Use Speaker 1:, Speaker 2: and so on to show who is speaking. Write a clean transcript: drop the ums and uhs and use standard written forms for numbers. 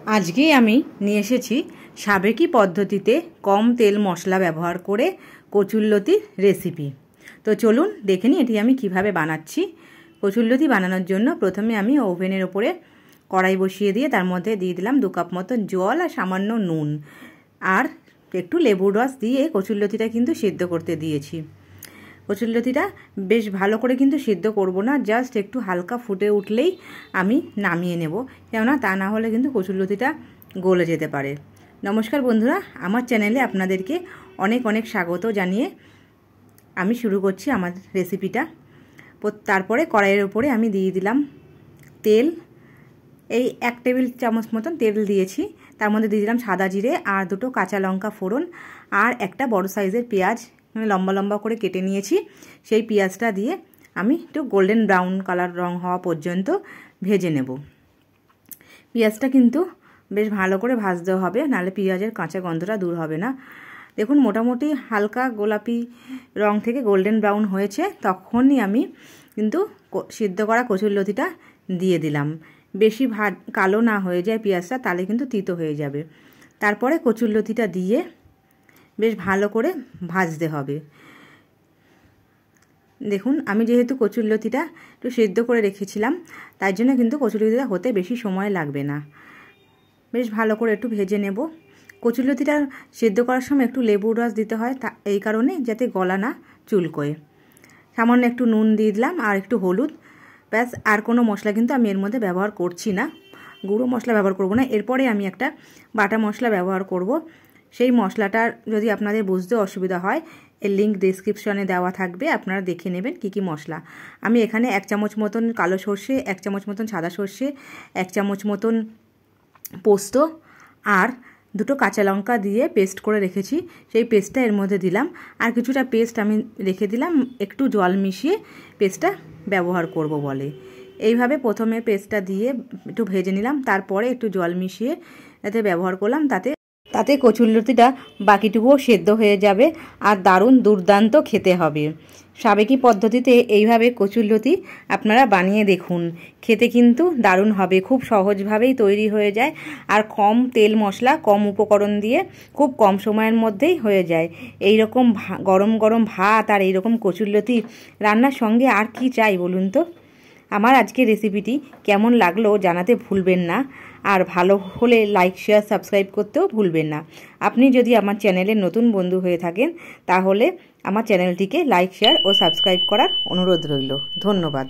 Speaker 1: আজকে আমি নিয়ে এসেছি সাবেকি পদ্ধতিতে কম তেল মশলা ব্যবহার করে কচুরলতির রেসিপি। তো চলুন দেখে নিই এটি আমি কিভাবে বানাচ্ছি। কচুরলতি বানানোর জন্য প্রথমে আমি ওভেনের ওপরে কড়াই বসিয়ে দিয়ে তার মধ্যে দিয়ে দিলাম 2 কাপ মতো জল আর সামান্য নুন আর একটু লেবুর রস দিয়ে কচুরলতিটা কিন্তু সিদ্ধ করতে দিয়েছি। কচুরলতিটা বেশ ভালো করে কিন্তু সিদ্ধ করব না, জাস্ট একটু হালকা ফুটে উঠলেই আমি নামিয়ে নেব, কেননা তা না হলে কিন্তু কচুরলতিটা গলে যেতে পারে। নমস্কার বন্ধুরা, আমার চ্যানেলে আপনাদেরকে অনেক অনেক স্বাগত জানিয়ে আমি শুরু করছি আমার রেসিপিটা। তারপরে কড়াইয়ের উপরে আমি দিয়ে দিলাম তেল, এই 1 টেবিল চামচ মতন তেল দিয়েছি। তার মধ্যে দিয়ে দিলাম সাদা জিরে আর 2টো কাঁচা লঙ্কা ফোড়ন আর একটা বড় সাইজের পেঁয়াজ লম্বা লম্বা করে কেটে নিয়েছি। সেই পেঁয়াজটা দিয়ে আমি একটু গোল্ডেন ব্রাউন কালার রং হওয়া পর্যন্ত ভেজে নেব। পেঁয়াজটা কিন্তু বেশ ভালো করে ভাজতে হবে, নাহলে পেঁয়াজের কাঁচা গন্ধটা দূর হবে না। দেখুন মোটামুটি হালকা গোলাপি রং থেকে গোল্ডেন ব্রাউন হয়েছে, তখনই আমি কিন্তু সিদ্ধ করা কচুরলতিটা দিয়ে দিলাম। বেশি কালো না হয়ে যায় পেঁয়াজটা, তাহলে কিন্তু তিতো হয়ে যাবে। তারপরে কচুরলতিটা দিয়ে বেশ ভালো করে ভাজতে হবে। দেখুন আমি যেহেতু কচুরলতিটা একটু সিদ্ধ করে রেখেছিলাম, তাই জন্য কিন্তু কচুরলতিটা হতে বেশি সময় লাগবে না। বেশ ভালো করে একটু ভেজে নেব। কচুরলতিটা সিদ্ধ করার সময় একটু লেবুর রস দিতে হয়, এই কারণে যাতে গলা না চুলকোয়। সামান্য একটু নুন দিয়ে দিলাম আর একটু হলুদ, ব্যাস। আর কোনো মশলা কিন্তু আমি এর মধ্যে ব্যবহার করছি না, গুঁড়ো মশলা ব্যবহার করব না। এরপরে আমি একটা বাটা মশলা ব্যবহার করব। সেই মশলাটার যদি আপনাদের বুঝতে অসুবিধা হয়, এর লিঙ্ক ডেসক্রিপশনে দেওয়া থাকবে, আপনারা দেখে নেবেন কি কি মশলা। আমি এখানে 1 চামচ মতন কালো সর্ষে, 1 চামচ মতন সাদা সর্ষে, 1 চামচ মতন পোস্ত আর 2টো কাঁচা লঙ্কা দিয়ে পেস্ট করে রেখেছি, সেই পেস্টটা এর মধ্যে দিলাম। আর কিছুটা পেস্ট আমি রেখে দিলাম, একটু জল মিশিয়ে পেস্টটা ব্যবহার করব বলে। এইভাবে প্রথমে পেস্টটা দিয়ে একটু ভেজে নিলাম, তারপরে একটু জল মিশিয়ে যাতে ব্যবহার করলাম, তাতে কচুরলতিটা বাকিটুকুও সেদ্ধ হয়ে যাবে আর দারুণ দুর্দান্ত খেতে হবে। সাবেকি পদ্ধতিতে এইভাবে কচুরলতি আপনারা বানিয়ে দেখুন, খেতে কিন্তু দারুণ হবে। খুব সহজভাবেই তৈরি হয়ে যায় আর কম তেল মশলা, কম উপকরণ দিয়ে খুব কম সময়ের মধ্যেই হয়ে যায়। এই রকম গরম গরম ভাত আর এইরকম কচুরলতি রান্নার সঙ্গে আর কি চাই বলুন তো। আমার আজকের রেসিপিটি কেমন লাগলো জানাতে ভুলবেন না, আর ভালো হলে লাইক শেয়ার সাবস্ক্রাইব করতেও ভুলবেন না। আপনি যদি আমার চ্যানেলের নতুন বন্ধু হয়ে থাকেন, তাহলে আমার চ্যানেলটিকে লাইক শেয়ার ও সাবস্ক্রাইব করার অনুরোধ রইল। ধন্যবাদ।